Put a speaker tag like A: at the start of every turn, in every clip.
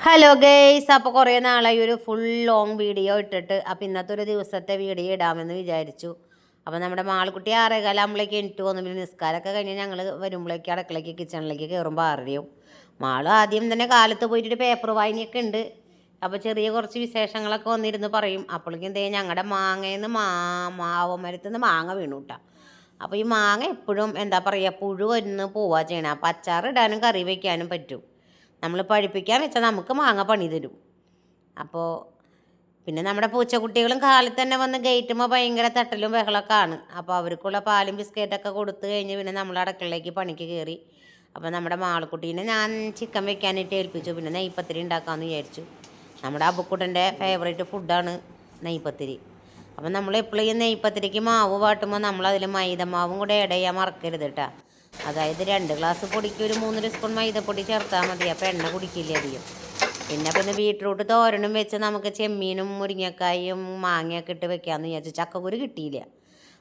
A: Hello guys, അപ്പോൾ കുറേ നാളായി ഒരു ഫുൾ ലോങ് വീഡിയോ ഇട്ടിട്ട്. അപ്പോൾ ഇന്നത്തെ ഒരു ദിവസത്തെ വീഡിയോ ഇടാമെന്ന് വിചാരിച്ചു. അപ്പോൾ നമ്മുടെ മാൾക്കുട്ടി 6:15 എനിക്ക് വന്നു. പിന്നെ നിസ്കാരമൊക്കെ കഴിഞ്ഞ് ഞങ്ങൾ വരുമ്പോഴേക്ക് അടുക്കളയ്ക്ക് കിച്ചണിലേക്ക് കയറുമ്പോൾ 6:30. മാളും ആദ്യം തന്നെ കാലത്ത് പോയിട്ടൊരു പേപ്പർ വായനയൊക്കെ ഉണ്ട്. അപ്പോൾ ചെറിയ കുറച്ച് വിശേഷങ്ങളൊക്കെ വന്നിരുന്ന് പറയും. അപ്പോഴേക്കും എന്തേ ഞങ്ങളുടെ മാങ്ങയിൽ നിന്ന് മാവമരത്തിൽ നിന്ന് മാങ്ങ വീണു കേട്ടോ. അപ്പോൾ ഈ മാങ്ങ എപ്പോഴും എന്താ പറയുക, പുഴു വരുന്ന് പോവുക ചെയ്യണം. അപ്പോൾ അച്ചാറിടാനും കറി വയ്ക്കാനും പറ്റും. നമ്മൾ പഴുപ്പിക്കാൻ വെച്ചാൽ നമുക്ക് മാങ്ങ പണി തരും. അപ്പോൾ പിന്നെ നമ്മുടെ പൂച്ചക്കുട്ടികളും കാലത്ത് തന്നെ വന്ന് ഗേറ്റുമ്പോൾ ഭയങ്കര തട്ടലും ബഹളമൊക്കെ ആണ്. അപ്പോൾ അവർക്കുള്ള പാലും ബിസ്ക്കറ്റൊക്കെ കൊടുത്തു കഴിഞ്ഞ് പിന്നെ നമ്മൾ അടുക്കളയിലേക്ക് പണിക്ക് കയറി. അപ്പോൾ നമ്മുടെ മാളക്കുട്ടീനെ ഞാൻ ചിക്കൻ വെക്കാനായിട്ട് ഏൽപ്പിച്ചു. പിന്നെ നെയ്പത്തിരി ഉണ്ടാക്കാമെന്ന് വിചാരിച്ചു. നമ്മുടെ അബുക്കുട്ടൻ്റെ ഫേവറേറ്റ് ഫുഡാണ് നെയ്പത്തിരി. അപ്പം നമ്മൾ എപ്പോഴും ഈ നെയ്പത്തിരിക്ക് മാവ് വാട്ടുമ്പോൾ നമ്മളതിൽ മൈദമാവും കൂടെ ആഡ് ചെയ്യാൻ മറക്കരുത് കേട്ടോ. അതായത് 2 ഗ്ലാസ് പൊടിക്ക് ഒരു 3 സ്പൂൺ മൈദപ്പൊടി ചേർത്താൽ മതി. അപ്പോൾ എണ്ണ കുടിക്കില്ല അധികം. പിന്നെ ബീട്രൂട്ട് തോരനും വെച്ച് നമുക്ക് ചെമ്മീനും മുരിങ്ങക്കായും മാങ്ങയൊക്കെ ഇട്ട് വെക്കാമെന്ന് വിചാരിച്ചു. ചക്കക്കുരു കിട്ടിയില്ല.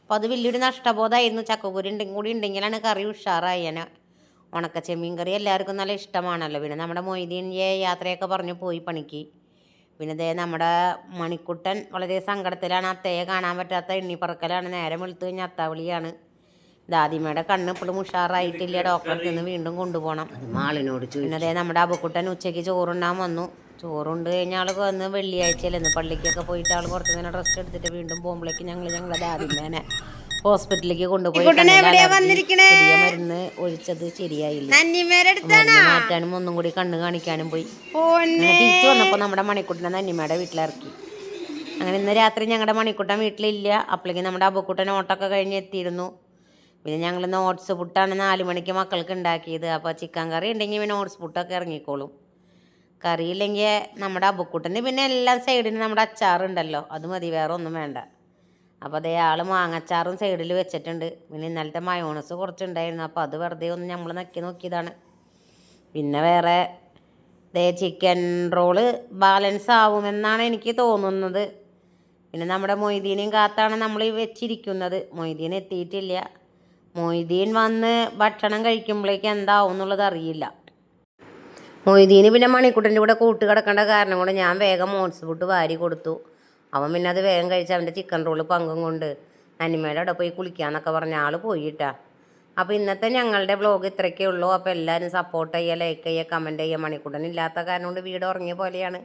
A: അപ്പോൾ അത് വലിയൊരു നഷ്ടബോധമായിരുന്നു. ചക്കക്കുരു കൂടി ഉണ്ടെങ്കിലാണ് കറി ഉഷാറായനെ. ഉണക്ക ചെമ്മീൻ കറി എല്ലാവർക്കും നല്ല ഇഷ്ടമാണല്ലോ. പിന്നെ നമ്മുടെ മൊയ്തീൻ്റെ യാത്രയൊക്കെ പറഞ്ഞു പോയി പണിക്ക്. പിന്നെ നമ്മുടെ മണിക്കുട്ടൻ വളരെ സങ്കടത്തിലാണ്. അത്തയെ കാണാൻ പറ്റാത്ത എണ്ണിപ്പറക്കലാണ്. നേരം വെളുത്തു കഴിഞ്ഞാൽ അത്താവിളിയാണ്. ദാദിമയുടെ കണ്ണ് ഇപ്പോഴും ഉഷാറായിട്ടില്ല. ഡോക്ടറെ നിന്ന് വീണ്ടും കൊണ്ടുപോകണം. മാളിനോട് പിന്നെ നമ്മുടെ അബുക്കുട്ടൻ ഉച്ചയ്ക്ക് ചോറുണ്ടാൻ വന്നു. ചോറുണ്ട് കഴിഞ്ഞാൽ ആൾ വന്ന് വെള്ളിയാഴ്ചയിലെന്ന് പള്ളിക്കൊക്കെ പോയിട്ട് ആൾ കുറച്ച് നേരം റെസ്റ്റ് എടുത്തിട്ട് വീണ്ടും പോകുമ്പോഴേക്ക് ഞങ്ങളുടെ ദാദിമേനെ ഹോസ്പിറ്റലിലേക്ക് കൊണ്ടുപോയി. പുതിയ മരുന്ന് ഒഴിച്ചത് ശരിയായില്ല. മാറ്റാനും ഒന്നും കൂടി കണ്ണ് കാണിക്കാനും പോയി. തിരിച്ചു വന്നപ്പോൾ നമ്മുടെ മണിക്കുട്ടനെ നന്നിമയുടെ വീട്ടിലിറക്കി. അങ്ങനെ ഇന്ന് രാത്രി ഞങ്ങളുടെ മണിക്കുട്ടൻ വീട്ടിലില്ല. അപ്പോഴേക്കും നമ്മുടെ അബുക്കുട്ടൻ ഓട്ടമൊക്കെ കഴിഞ്ഞ് എത്തിയിരുന്നു. പിന്നെ ഞങ്ങളിന്ന് ഓട്സ് പുട്ടാണ് 4 മണിക്ക് മക്കൾക്ക് ഉണ്ടാക്കിയത്. അപ്പോൾ ചിക്കൻ കറി ഉണ്ടെങ്കിൽ പിന്നെ ഓട്സ് പുട്ടൊക്കെ ഇറങ്ങിക്കോളും. കറിയില്ലെങ്കിൽ നമ്മുടെ അബുക്കുട്ടന് പിന്നെ എല്ലാം സൈഡിന് നമ്മുടെ അച്ചാറുണ്ടല്ലോ, അത് മതി, വേറെ ഒന്നും വേണ്ട. അപ്പോൾ അതേ ആൾ മാങ്ങച്ചാറും സൈഡിൽ വെച്ചിട്ടുണ്ട്. പിന്നെ ഇന്നലത്തെ മയോണസ് കുറച്ചുണ്ടായിരുന്നു. അപ്പോൾ അത് വെറുതെ ഒന്ന് നമ്മൾ നോക്കിയതാണ്. പിന്നെ വേറെ ചിക്കൻ റോള് ബാലൻസ് ആവുമെന്നാണ് എനിക്ക് തോന്നുന്നത്. പിന്നെ നമ്മുടെ മൊയ്തീനെയും കാത്താണ് നമ്മൾ വെച്ചിരിക്കുന്നത്. മൊയ്തീൻ എത്തിയിട്ടില്ല. മൊയ്തീൻ വന്ന് ഭക്ഷണം കഴിക്കുമ്പോഴേക്ക് എന്താവും എന്നുള്ളത് അറിയില്ല. മൊയ്തീന് പിന്നെ മണിക്കുട്ടൻ്റെ കൂടെ കൂട്ട് കിടക്കേണ്ട കാരണം കൊണ്ട് ഞാൻ വേഗം ഓട്സ് പുട്ട് വാരി കൊടുത്തു. അവൻ പിന്നെ അത് വേഗം കഴിച്ച് അവൻ്റെ ചിക്കൻ റോള് പങ്കും കൊണ്ട് നന്നിമയുടെ അവിടെ പോയി കുളിക്കാമെന്നൊക്കെ പറഞ്ഞ ആൾ പോയിട്ടാ. അപ്പോൾ ഇന്നത്തെ ഞങ്ങളുടെ വ്ലോഗ് ഇത്രയൊക്കെ ഉള്ളൂ. അപ്പോൾ എല്ലാവരും സപ്പോർട്ട് ചെയ്യുക, ലൈക്ക് ചെയ്യുക, കമൻറ്റ് ചെയ്യുക. മണിക്കുട്ടൻ ഇല്ലാത്ത കാരണം കൊണ്ട് വീട് ഉറങ്ങിയ പോലെയാണ്.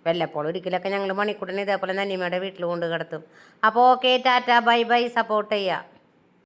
A: വല്ലപ്പോഴും ഒരിക്കലൊക്കെ ഞങ്ങൾ മണിക്കുട്ടനെ ഇതേപോലെ നന്നിമയുടെ വീട്ടിൽ കൊണ്ട് കിടത്തും. അപ്പോൾ okay, Tata, bye bye, support ചെയ്യുക.